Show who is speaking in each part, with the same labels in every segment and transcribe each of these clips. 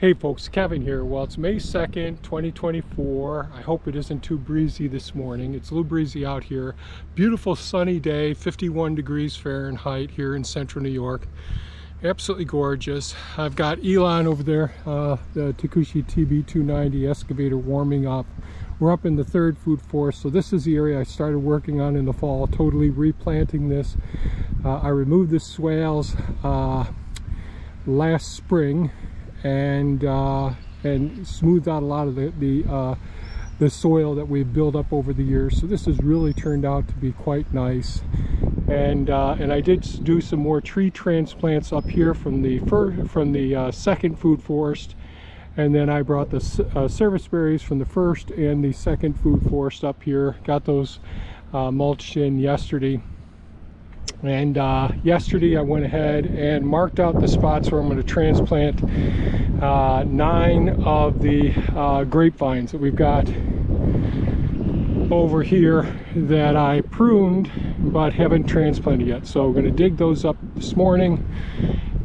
Speaker 1: Hey folks, Kevin here. Well, it's May 2nd, 2024. I hope it isn't too breezy this morning. It's a little breezy out here. Beautiful sunny day, 51 degrees Fahrenheit here in central New York. Absolutely gorgeous. I've got Elon over there, the Takushi TB290 excavator warming up. We're up in the third food forest, so this is the area I started working on in the fall, totally replanting this. I removed the swales last spring and smoothed out a lot of the soil that we've built up over the years. So this has really turned out to be quite nice. And I did do some more tree transplants up here from the second food forest, and then I brought the service berries from the first and the second food forest up here. Got those mulched in yesterday. And yesterday I went ahead and marked out the spots where I'm going to transplant 9 of the grapevines that we've got over here that I pruned but haven't transplanted yet. So we're going to dig those up this morning,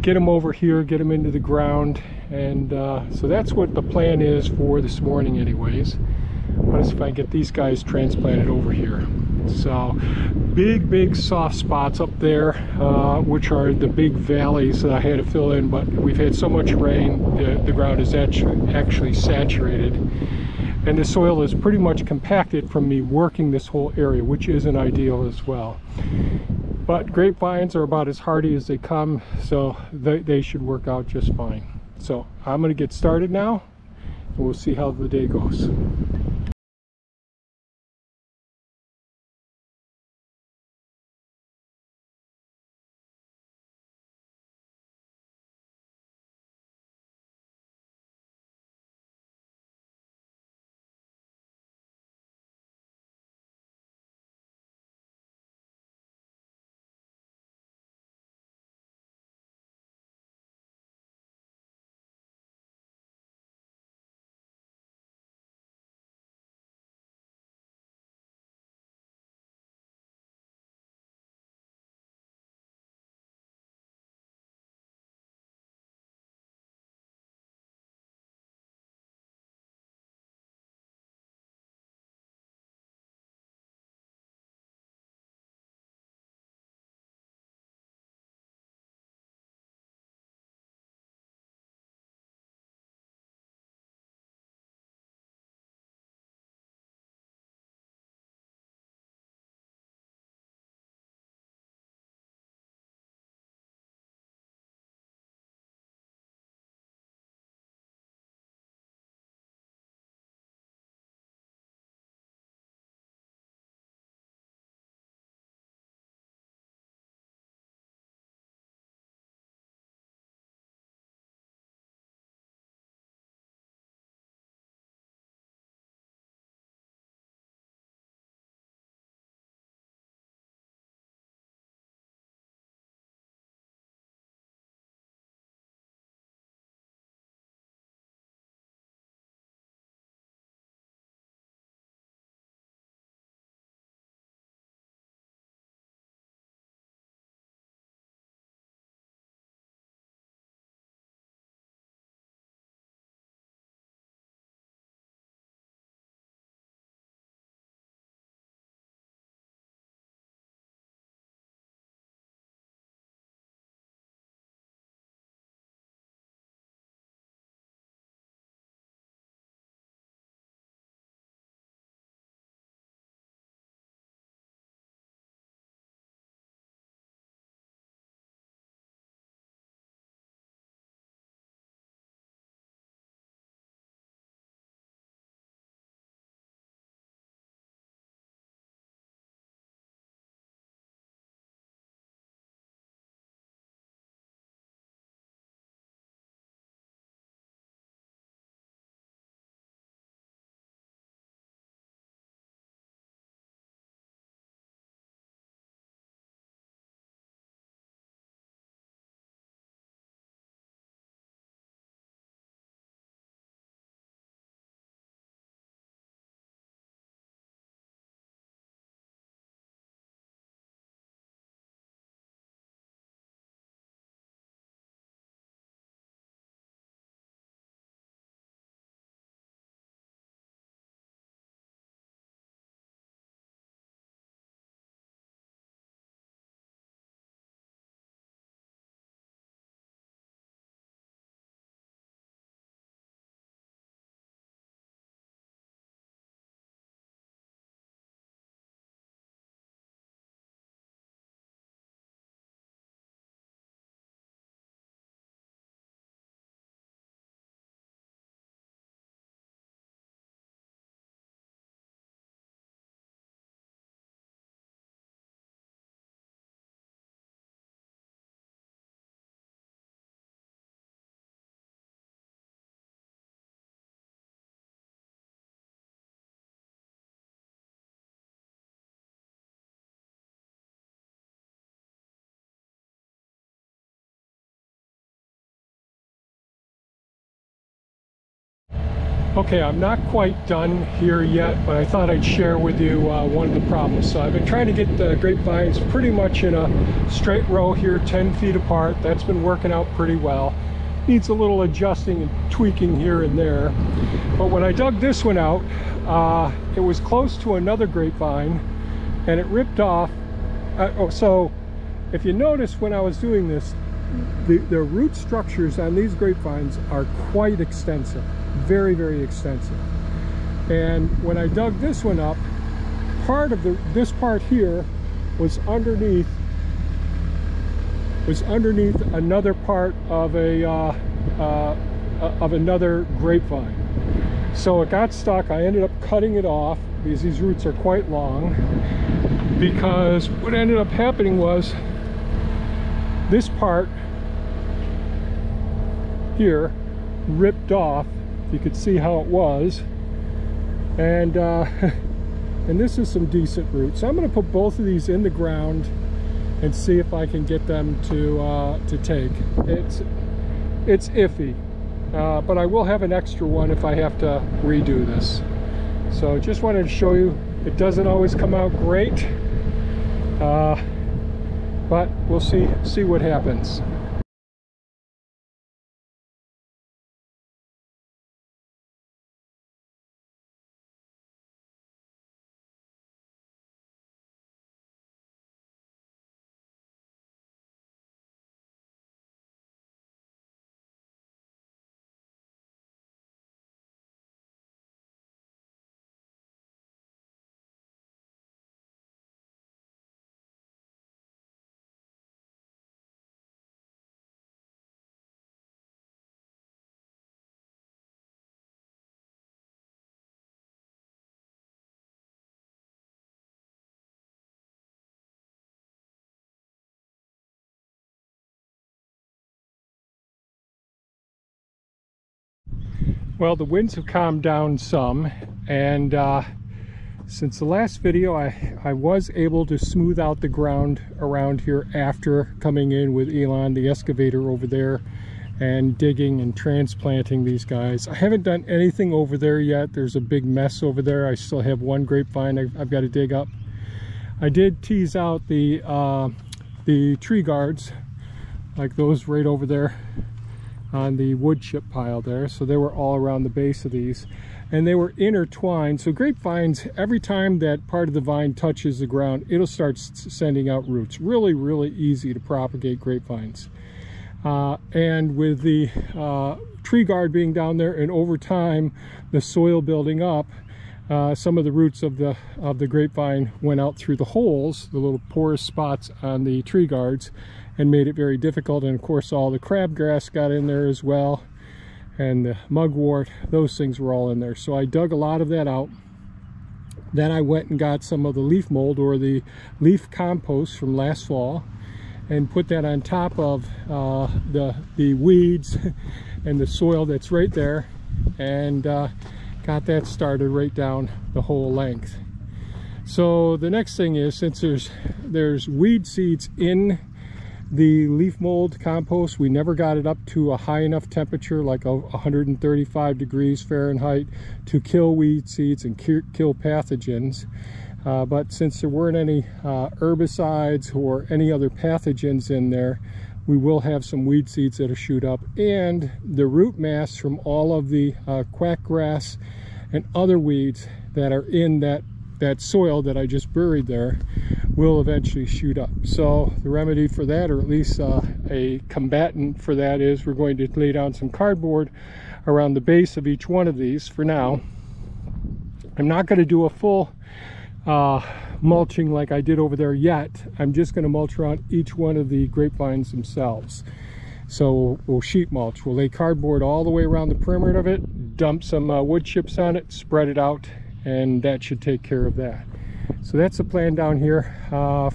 Speaker 1: get them over here, get them into the ground, and so that's what the plan is for this morning anyways. Let's see if I can get these guys transplanted over here. So big soft spots up there, which are the big valleys that I had to fill in, but we've had so much rain, the ground is actually saturated, and the soil is pretty much compacted from me working this whole area, which isn't ideal as well. But grapevines are about as hardy as they come, so they should work out just fine. So I'm going to get started now, and we'll see how the day goes. Okay, I'm not quite done here yet, but I thought I'd share with you one of the problems. So I've been trying to get the grapevines pretty much in a straight row here, 10 feet apart. That's been working out pretty well. Needs a little adjusting and tweaking here and there. But when I dug this one out, it was close to another grapevine and it ripped off. So if you notice when I was doing this, the root structures on these grapevines are quite extensive. Very, very extensive. And when I dug this one up, part of this part here was underneath another part of another grapevine. So it got stuck. I ended up cutting it off because these roots are quite long, because what ended up happening was this part here ripped off. You could see how it was, and and this is some decent roots. So I'm going to put both of these in the ground and see if I can get them to take. It's iffy, but I will have an extra one if I have to redo this. So just wanted to show you, it doesn't always come out great, but we'll see what happens. Well, the winds have calmed down some, and since the last video I was able to smooth out the ground around here after coming in with Elon, the excavator over there, and digging and transplanting these guys. I haven't done anything over there yet. There's a big mess over there. I still have one grapevine I've got to dig up. I did tease out the tree guards, like those right over there on the wood chip pile there. So they were all around the base of these, and they were intertwined. So grapevines, every time that part of the vine touches the ground, it'll start sending out roots. Really, really easy to propagate grapevines. And with the tree guard being down there, and over time the soil building up, some of the roots of the grapevine went out through the holes, the little porous spots on the tree guards, and made it very difficult. And of course all the crabgrass got in there as well, and the mugwort, those things were all in there. So I dug a lot of that out. Then I went and got some of the leaf mold, or the leaf compost from last fall, and put that on top of the weeds and the soil that's right there, and got that started right down the whole length. So the next thing is, since there's weed seeds in the leaf mold compost, we never got it up to a high enough temperature, like 135 degrees Fahrenheit, to kill weed seeds and kill pathogens. But since there weren't any herbicides or any other pathogens in there, we will have some weed seeds that'll shoot up, and the root mass from all of the quackgrass and other weeds that are in that soil that I just buried there will eventually shoot up. So the remedy for that, or at least a combatant for that, is we're going to lay down some cardboard around the base of each one of these for now. I'm not going to do a full mulching like I did over there yet. I'm just going to mulch around each one of the grapevines themselves. So we'll sheet mulch. We'll lay cardboard all the way around the perimeter of it, dump some wood chips on it, spread it out, and that should take care of that. So that's the plan down here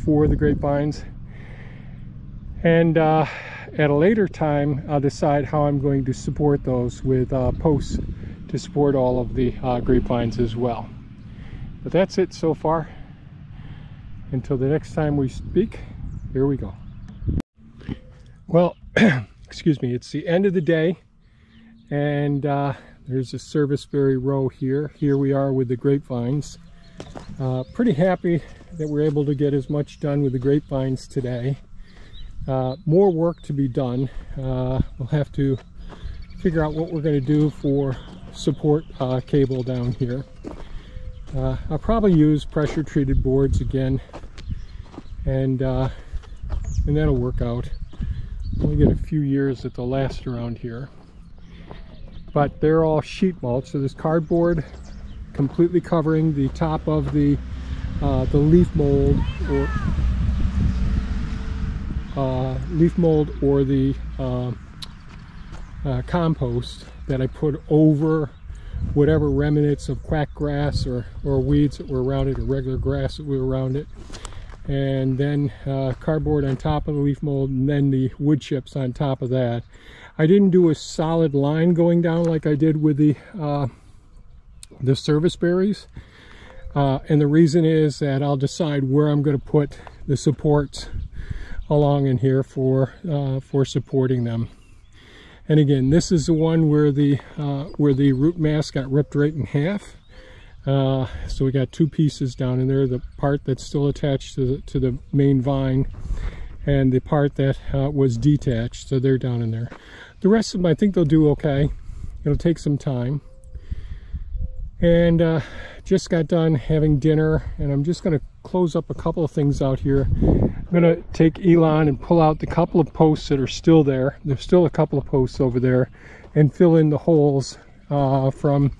Speaker 1: for the grapevines. And at a later time, I'll decide how I'm going to support those with posts to support all of the grapevines as well. But that's it so far. Until the next time we speak, here we go. Well, excuse me, it's the end of the day, and There's a serviceberry row here. Here we are with the grapevines. Pretty happy that we're able to get as much done with the grapevines today. More work to be done. We'll have to figure out what we're going to do for support cable down here. I'll probably use pressure treated boards again, and that'll work out. Only get a few years that they'll last around here. But they're all sheet mulch, so this cardboard completely covering the top of the leaf mold or the compost that I put over whatever remnants of quack grass or weeds that were around it, or regular grass that were around it. And then cardboard on top of the leaf mold, and then the wood chips on top of that. I didn't do a solid line going down like I did with the service berries, and the reason is that I'll decide where I'm going to put the supports along in here for supporting them. And again, this is the one where the root mass got ripped right in half. So we got two pieces down in there, the part that's still attached to the main vine and the part that was detached, so they're down in there. The rest of them, I think they'll do okay. It'll take some time. And just got done having dinner, and I'm just going to close up a couple of things out here. I'm going to take Elon and pull out the couple of posts that are still there. There's still a couple of posts over there, and fill in the holes from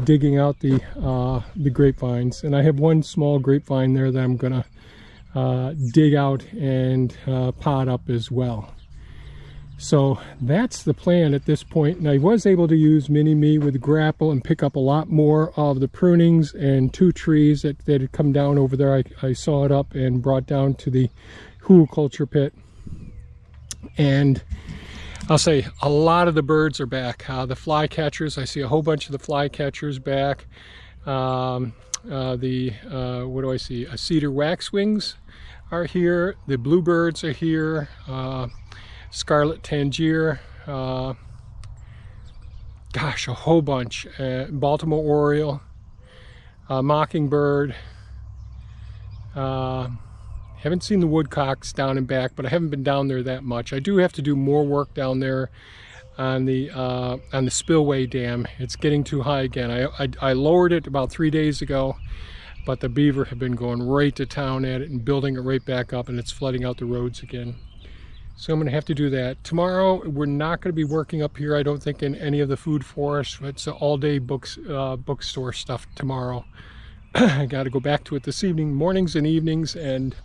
Speaker 1: digging out the grapevines. And I have one small grapevine there that I'm gonna dig out and pot up as well. So that's the plan at this point. And I was able to use Mini-Me with the grapple and pick up a lot more of the prunings and two trees that had come down over there. I saw it up and brought down to the hugelkultur pit. And I'll say a lot of the birds are back. The flycatchers, I see a whole bunch of the flycatchers back. What do I see? Cedar waxwings are here. The bluebirds are here. Scarlet tanager. Gosh, a whole bunch. Baltimore oriole. Mockingbird. Haven't seen the woodcocks down and back, but I haven't been down there that much. I do have to do more work down there on the spillway dam. It's getting too high again. I lowered it about 3 days ago, but the beaver have been going right to town at it and building it right back up, and it's flooding out the roads again. So I'm going to have to do that. Tomorrow, we're not going to be working up here, I don't think, in any of the food forests. It's all-day bookstore stuff tomorrow. I got to go back to it this evening, mornings and evenings, and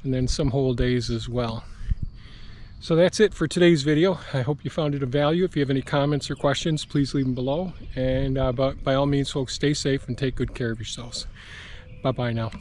Speaker 1: then some whole days as well. So that's it for today's video. I hope you found it of value. If you have any comments or questions, please leave them below. And by all means, folks, stay safe and take good care of yourselves. Bye-bye now.